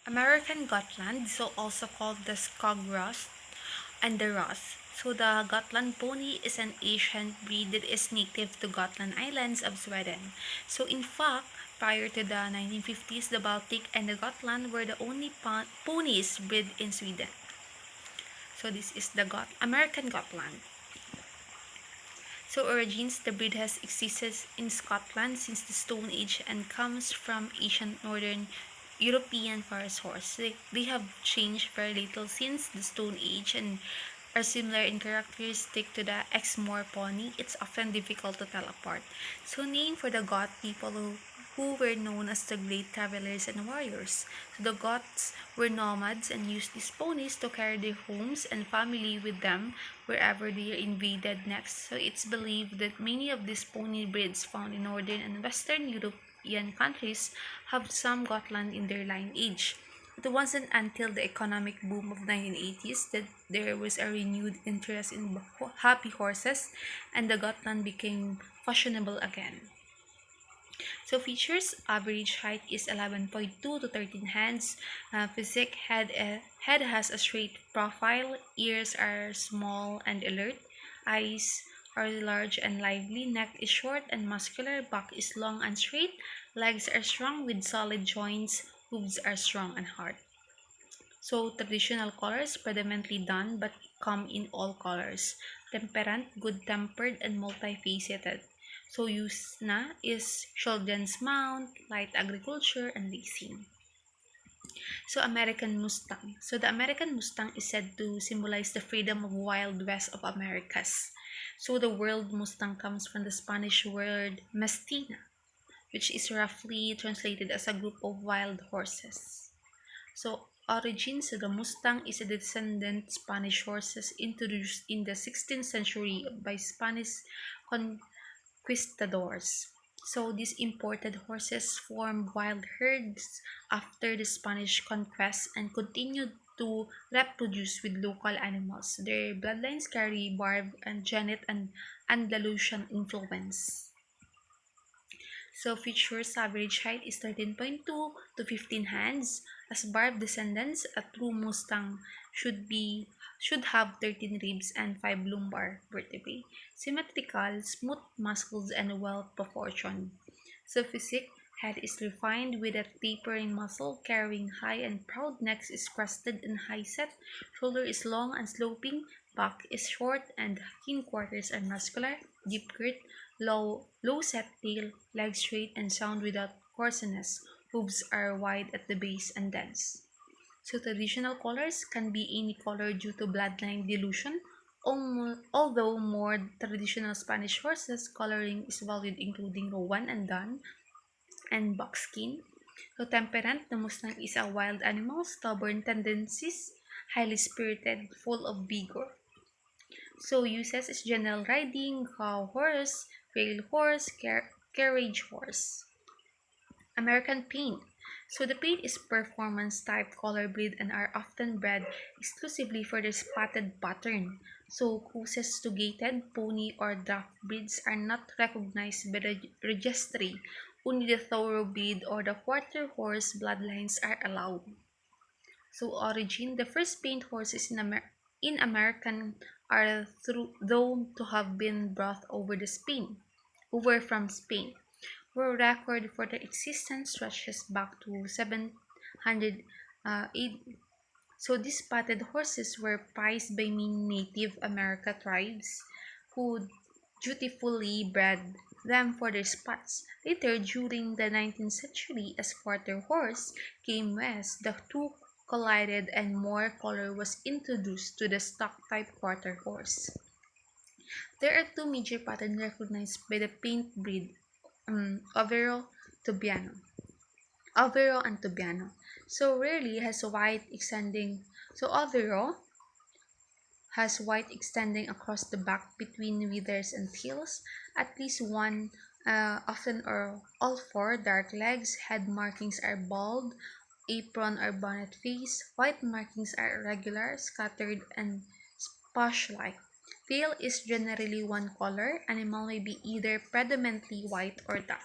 American Gotland, so also called the Skogros and the Ross. So the Gotland pony is an ancient breed that is native to Gotland Islands of Sweden. So in fact, prior to the 1950s, the Baltic and the Gotland were the only ponies bred in Sweden. So this is the American Gotland. So origins, the breed has existed in Scotland since the Stone Age and comes from ancient northern European forest horse. They have changed very little since the Stone Age and are similar in characteristic to the Exmoor pony. It's often difficult to tell apart. So named for the Goth people who were known as the great travelers and warriors. So the Goths were nomads and used these ponies to carry their homes and family with them wherever they invaded next. So it's believed that many of these pony breeds found in northern and western European countries have some Gotland in their lineage. It wasn't until the economic boom of 1980s that there was a renewed interest in happy horses and the Gotland became fashionable again. So features, average height is 11.2 to 13 hands. Physique, head has a straight profile, ears are small and alert, eyes are large and lively, neck is short and muscular, back is long and straight, legs are strong with solid joints, hooves are strong and hard. So traditional colors predominantly done but come in all colors. Temperate, good-tempered, and multifaceted. So Yusna is children's mount, light agriculture, and racing. So American Mustang. So the American Mustang is said to symbolize the freedom of wild west of Americas. So the word Mustang comes from the Spanish word mestina, which is roughly translated as a group of wild horses. So, origins, the Mustang is a descendant Spanish horses introduced in the 16th century by Spanish conquistadors. So, these imported horses formed wild herds after the Spanish conquest and continued to reproduce with local animals. Their bloodlines carry Barb and Janet and Andalusian influence. So features average height is 13.2 to 15 hands. As Barb descendants, a true Mustang should have 13 ribs and 5 lumbar vertebrae. Symmetrical, smooth muscles and well proportioned. So physique, head is refined with a tapering muscle carrying high and proud, neck is crested and high set, shoulder is long and sloping, back is short and hindquarters are muscular, deep girt, low set tail, legs straight and sound without coarseness. Hooves are wide at the base and dense. So traditional colors can be any color due to bloodline dilution. Although more traditional Spanish horses coloring is valued including Rowan and Dun and buckskin. So temperament, the Mustang is a wild animal, stubborn tendencies, highly spirited, full of vigor. So uses is general riding, cow horse, trail horse, carriage horse. American paint. So the paint is performance type color breed and are often bred exclusively for their spotted pattern. So closest to gated, pony, or draft breeds are not recognized by the registry. Only the thoroughbred or the quarter horse bloodlines are allowed. So origin, the first paint horses in American are though to have been brought over from Spain. Where record for their existence stretches back to 700 AD. So these spotted horses were prized by many Native American tribes who dutifully bred them for their spots. Later, during the 19th century, as quarter horse came west, the two collided and more color was introduced to the stock type quarter horse. There are two major patterns recognized by the paint breed, Overo Tobiano. Overo and Tobiano. So rarely has white extending. So Overo has white extending across the back between withers and tails. At least one, often or all four dark legs. Head markings are bald. Apron or bonnet face. White markings are irregular, scattered, and sponge-like. Tail is generally one color. Animal may be either predominantly white or dark.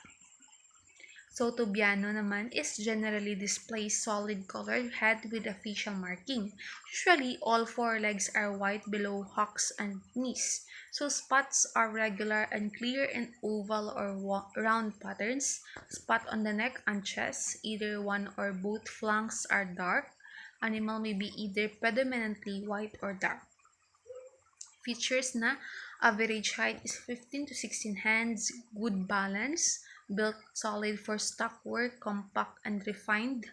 So Tobiano naman is generally displays solid colored head with a facial marking. Usually, all four legs are white below hocks and knees. So spots are regular and clear in oval or round patterns. Spot on the neck and chest, either one or both flanks are dark. Animal may be either predominantly white or dark. Features na average height is 15 to 16 hands, good balance, built solid for stock work, compact and refined.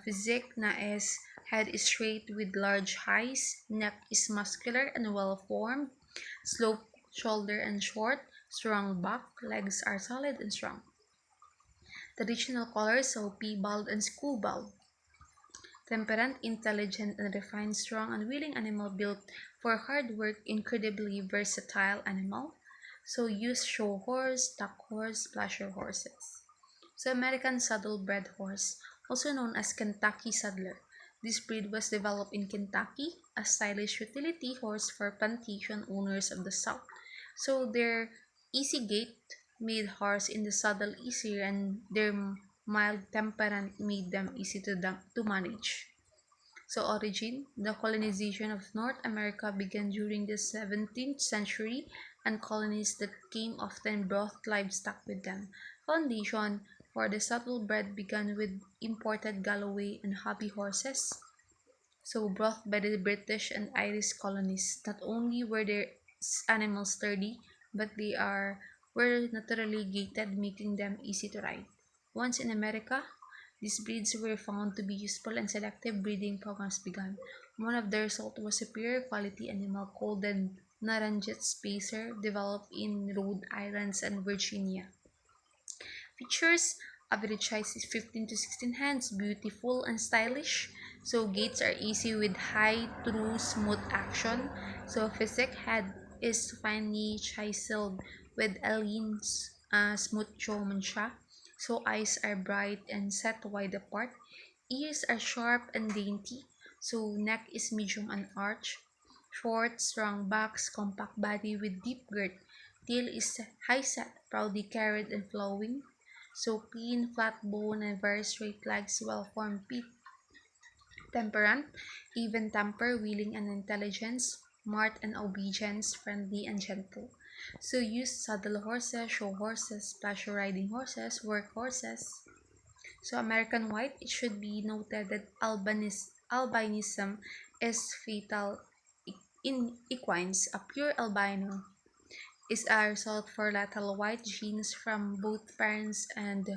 Physique na is head is straight with large highs, neck is muscular and well formed, slope shoulder and short, strong back, legs are solid and strong. Traditional colors so piebald and schoolbald. Temperate, intelligent, and refined, strong, and willing animal built for hard work, incredibly versatile animal. So use show horse, tuck horse, pleasure horses. So American Saddlebred Horse, also known as Kentucky Saddler. This breed was developed in Kentucky, a stylish utility horse for plantation owners of the South. So their easy gait made horse in the saddle easier and their mild temperament made them easy to manage. So origin, the colonization of North America began during the 17th century and colonies that came often brought livestock with them. Foundation for the saddlebred began with imported Galloway and hobby horses, so brought by the British and Irish colonies. Not only were their animals sturdy, but they were naturally gaited, making them easy to ride. Once in America, these breeds were found to be useful and selective breeding programs began. One of the results was a superior quality animal called the Naranjet Spacer, developed in Rhode Island and Virginia. Features average size is 15 to 16 hands, beautiful and stylish. So gaits are easy with high, true, smooth action. So physique head is finely chiseled with a lean, smooth jaw mancha. So eyes are bright and set wide apart. Ears are sharp and dainty. So neck is medium and arch. Short, strong backs, compact body with deep girth. Tail is high set, proudly carried and flowing. So clean, flat bone and very straight legs, well-formed feet. Temperament, even temper, willing and intelligence, smart and obedience, friendly and gentle. So use saddle horses, show horses, pleasure riding horses, work horses. So American White, it should be noted that albinism is fatal in equines. A pure albino is a result for lethal white genes from both parents and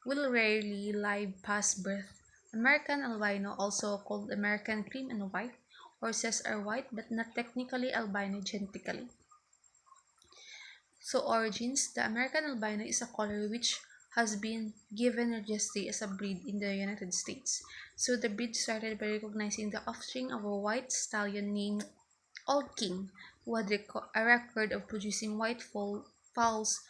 will rarely live past birth. American albino, also called American cream and white, horses are white but not technically albino genetically. So origins, the American albino is a color which has been given registry as a breed in the United States. So the breed started by recognizing the offspring of a white stallion named Old King, who had a record of producing white fowls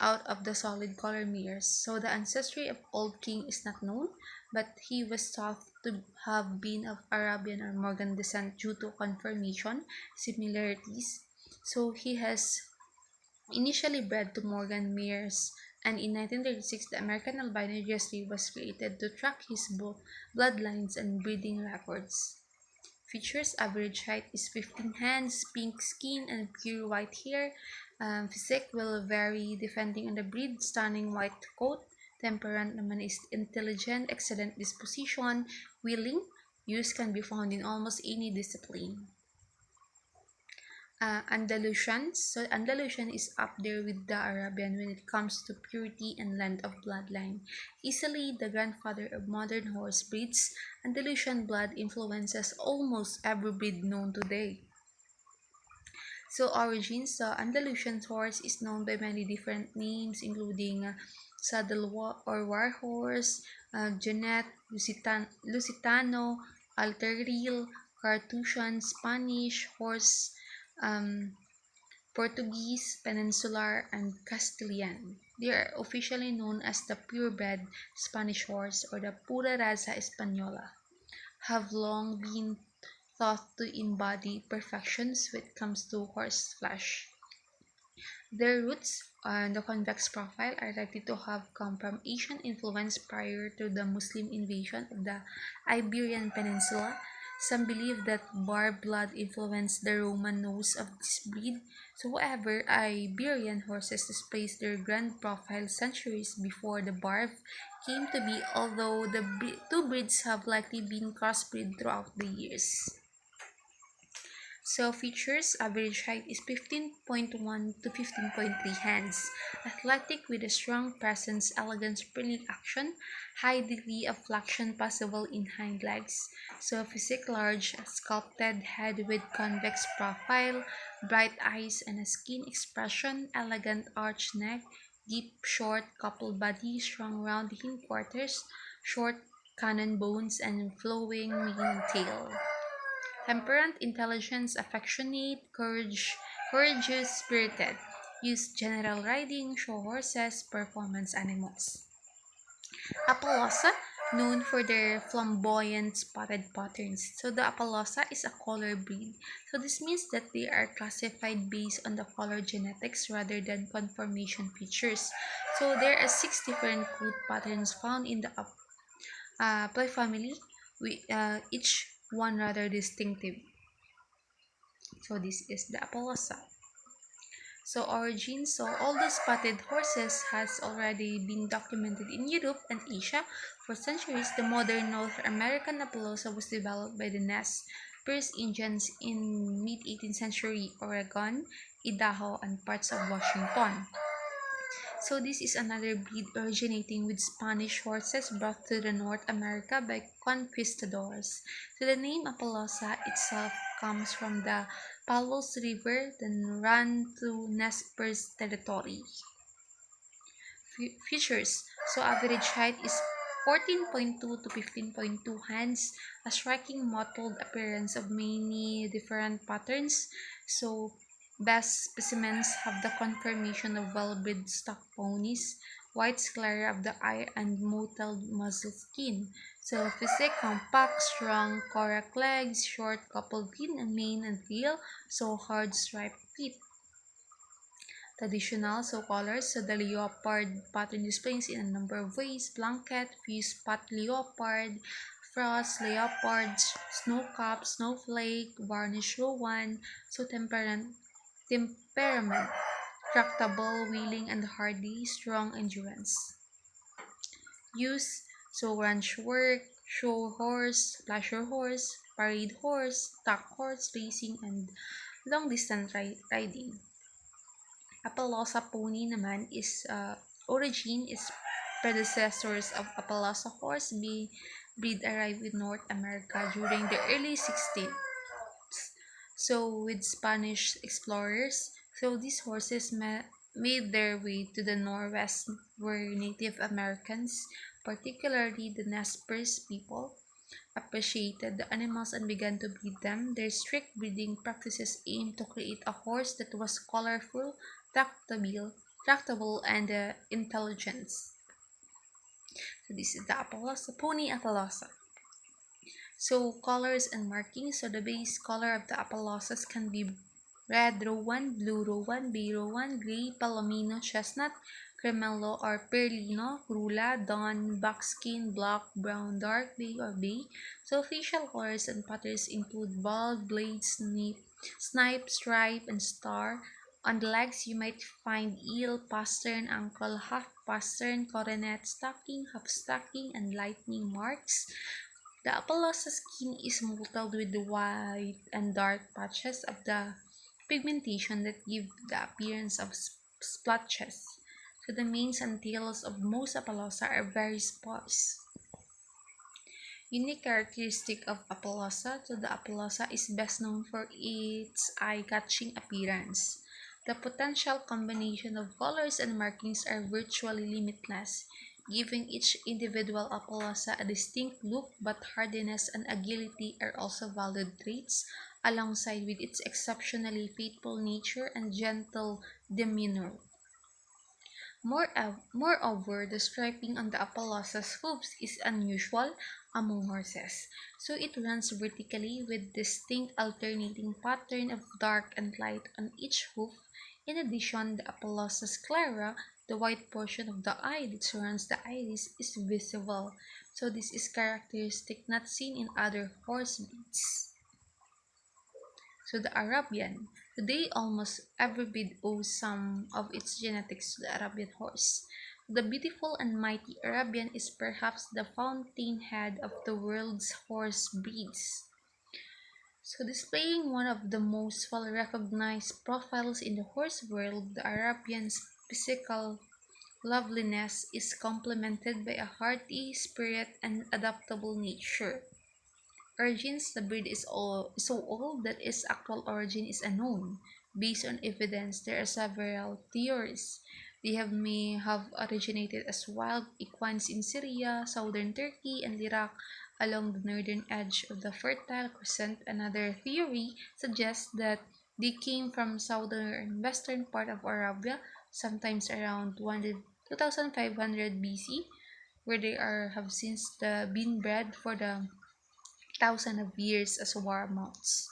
out of the solid color mirrors. So the ancestry of Old King is not known, but he was thought to have been of Arabian or Morgan descent due to conformation similarities. So he has initially bred to Morgan mares, and in 1936 the American Albino Registry was created to track his bloodlines and breeding records. Features average height is 15 hands, pink skin, and pure white hair. Physique will vary depending on the breed, stunning white coat. Temperament naman is intelligent, excellent disposition, willing. Use can be found in almost any discipline. Andalusian. So Andalusian is up there with the Arabian when it comes to purity and length of bloodline. Easily the grandfather of modern horse breeds, Andalusian blood influences almost every breed known today. So origins, the Andalusian horse is known by many different names including or war horse, Genet, Lusitano, Alteril, Carthusian, Spanish horse, um, Portuguese, Peninsular, and Castilian. They are officially known as the purebred Spanish horse or the Pura Raza Española, have long been thought to embody perfections when it comes to horse flesh. Their roots and the convex profile are likely to have come from Asian influence prior to the Muslim invasion of the Iberian Peninsula. Some believe that bar blood influenced the Roman nose of this breed. So, however, Iberian horses displayed their grand profile centuries before the Barb came to be, although the two breeds have likely been crossbred throughout the years. So features average height is 15.1 to 15.3 hands. Athletic with a strong presence, elegant sprinting action, high degree of flexion possible in hind legs. So physique large, sculpted head with convex profile, bright eyes and a skin expression, elegant arched neck, deep short coupled body, strong round hindquarters, short cannon bones and flowing mane tail. Temperament, intelligence, affectionate, courageous, spirited. Use general riding, show horses, performance animals. Appaloosa, known for their flamboyant spotted patterns. So the Appaloosa is a color breed. So this means that they are classified based on the color genetics rather than conformation features. So there are six different coat patterns found in the Play family, each one rather distinctive. So this is the Appaloosa. So origins, so all the spotted horses has already been documented in Europe and Asia. For centuries, the modern North American Appaloosa was developed by the Nez Perce Indians in mid-18th century Oregon, Idaho, and parts of Washington. So this is another breed originating with Spanish horses brought to the North America by conquistadors. So the name Apalosa itself comes from the Palos River that ran through Nez Perce territory. Features. So average height is 14.2 to 15.2 hands, a striking mottled appearance of many different patterns. So best specimens have the conformation of well-bred stock ponies, white sclera of the eye and mottled muzzle skin. So physique compact, strong, correct legs, short coupled thin and mane and tail, so hard striped feet. Traditional so colors, so the leopard pattern displays in a number of ways: blanket, fuse spot leopard, frost leopard, snow cap, snowflake, varnish rowan. So temperament, tractable, willing and hardy, strong endurance. Use, so ranch work, show horse, pleasure horse, parade horse, stock horse racing, and long distance riding. Appaloosa pony naman is origin is predecessors of Appaloosa horse breed arrived in North America during the early 16th. So with Spanish explorers, so these horses made their way to the Northwest where Native Americans, particularly the Nez Perce people, appreciated the animals and began to breed them. Their strict breeding practices aimed to create a horse that was colorful, tractable, and intelligent. So this is the Appaloosa, Pony Appaloosa. So colors and markings. So the base color of the Appaloosas can be red rowan, blue rowan, bay rowan, gray, palomino, chestnut, cremello or perlino, rula, dawn, buckskin, black, brown, dark bay or bay. So facial colors and patterns include bald, blade, snipe, stripe, and star. On the legs, you might find eel, pastern, ankle, half pastern, coronet, stocking, half stocking, and lightning marks. The Appaloosa skin is mottled with the white and dark patches of the pigmentation that give the appearance of splotches. So the manes and tails of most Appaloosa are very sparse. Unique characteristic of Appaloosa. So the Appaloosa is best known for its eye-catching appearance. The potential combination of colors and markings are virtually limitless, giving each individual Appaloosa a distinct look, but hardiness and agility are also valued traits, alongside with its exceptionally faithful nature and gentle demeanor. Moreover, the striping on the Appaloosa's hooves is unusual among horses, so it runs vertically with distinct alternating pattern of dark and light on each hoof, In addition, the apollosa sclera, the white portion of the eye that surrounds the iris, is visible. So this is characteristic not seen in other horse breeds. So the Arabian. Today, almost every breed owes some of its genetics to the Arabian horse. The beautiful and mighty Arabian is perhaps the fountainhead of the world's horse breeds. So, displaying one of the most well recognized profiles in the horse world, the Arabian's physical loveliness is complemented by a hearty spirit and adaptable nature. Origins: the breed is so old that its actual origin is unknown. Based on evidence, there are several theories. May have originated as wild equines in Syria, southern Turkey, and Iraq along the northern edge of the Fertile Crescent. Another theory suggests that they came from southern and western part of Arabia, sometimes around 2500 BC, where they have since been bred for the thousands of years as war mounts.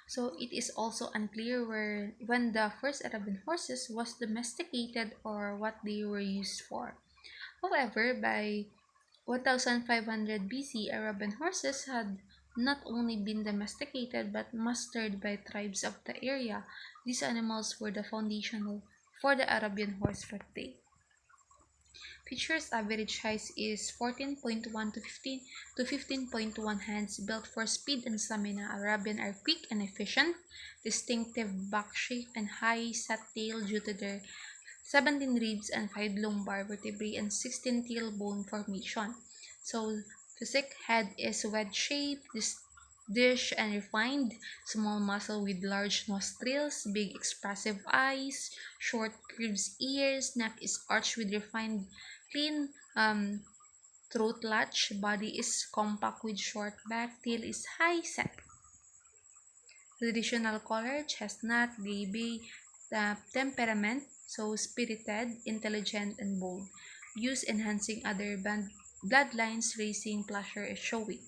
So it is also unclear when the first Arabian horses was domesticated or what they were used for. However, by 1500 BC, Arabian horses had not only been domesticated but mastered by tribes of the area. These animals were the foundational for the Arabian horse for today. Features: average height is 14.1 to 15.1 hands, built for speed and stamina. Arabian are quick and efficient, distinctive back shape and high set tail due to their 17 ribs and 5 lumbar vertebrae and 16 tailbone formation. So, physique: head is wedge shaped, dish and refined, small muzzle with large nostrils, big expressive eyes, short curved ears, neck is arched with refined clean throat latch, body is compact with short back, tail is high set. Traditional color: chestnut, gray bay, temperament, so spirited, intelligent, and bold. Use enhancing other bloodlines, racing, pleasure, and showing.